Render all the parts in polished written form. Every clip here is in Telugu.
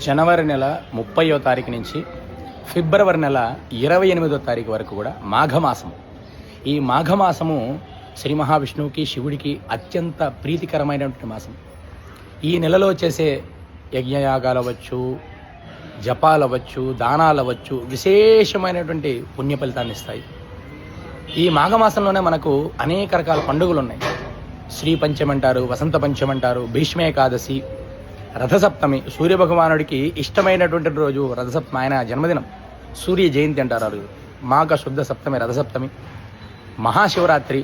జనవరి నెల 30వ తారీఖు నుంచి ఫిబ్రవరి నెల 28వ తారీఖు వరకు కూడా మాఘమాసం. ఈ మాఘమాసము శ్రీ మహావిష్ణువుకి శివుడికి అత్యంత ప్రీతికరమైనటువంటి మాసం. ఈ నెలలో చేసే యజ్ఞయాగాలు అవ్వచ్చు, జపాలు అవ్వచ్చు, దానాలు అవ్వచ్చు, విశేషమైనటువంటి పుణ్య ఫలితాన్ని ఇస్తాయి. ఈ మాఘమాసంలోనే మనకు అనేక రకాల పండుగలు ఉన్నాయి. శ్రీ పంచమి అంటారు, వసంత పంచమి అంటారు, భీష్మేకాదశి, రథసప్తమి, సూర్యభగవానుడికి ఇష్టమైనటువంటి రోజు రథసప్తమి, ఆయన జన్మదినం, సూర్య జయంతి అంటారు. ఆ రోజు మాఘ శుద్ధ సప్తమి రథసప్తమి. మహాశివరాత్రి,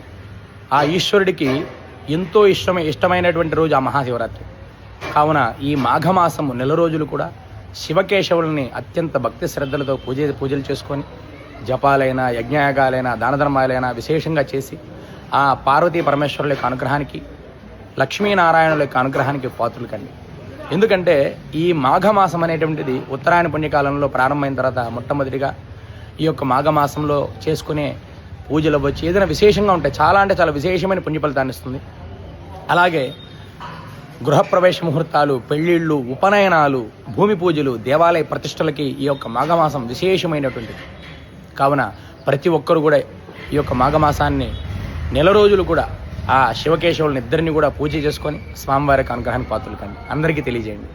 ఆ ఈశ్వరుడికి ఎంతో ఇష్టమైనటువంటి రోజు ఆ మహాశివరాత్రి. కావున ఈ మాఘమాసము నెల రోజులు కూడా శివకేశవుల్ని అత్యంత భక్తి శ్రద్ధలతో పూజలు చేసుకొని జపాలైనా, యజ్ఞయాగాలైనా, దానధర్మాలైనా విశేషంగా చేసి ఆ పార్వతీ పరమేశ్వరుల యొక్క అనుగ్రహానికి, లక్ష్మీనారాయణుల యొక్క అనుగ్రహానికి పాత్రులు కండి. ఎందుకంటే ఈ మాఘమాసం అనేటువంటిది ఉత్తరాయణ పుణ్యకాలంలో ప్రారంభమైన తర్వాత మొట్టమొదటిగా ఈ యొక్క మాఘమాసంలో చేసుకునే పూజలు అవ్వచ్చు, ఏదైనా విశేషంగా ఉంటాయి. చాలా అంటే చాలా విశేషమైన పుణ్య ఫలితాన్ని ఇస్తుంది. అలాగే గృహప్రవేశ ముహూర్తాలు, పెళ్ళిళ్ళు, ఉపనయనాలు, భూమి పూజలు, దేవాలయ ప్రతిష్టలకి ఈ యొక్క మాఘమాసం విశేషమైనటువంటిది. కావున ప్రతి ఒక్కరు కూడా ఈ యొక్క మాఘమాసాన్ని నెల రోజులు కూడా ఆ శివకేశవులను ఇద్దరిని కూడా పూజ చేసుకొని స్వామివారికి అనుగ్రహానికి పాత్రలు కండి. అందరికీ తెలియజేయండి.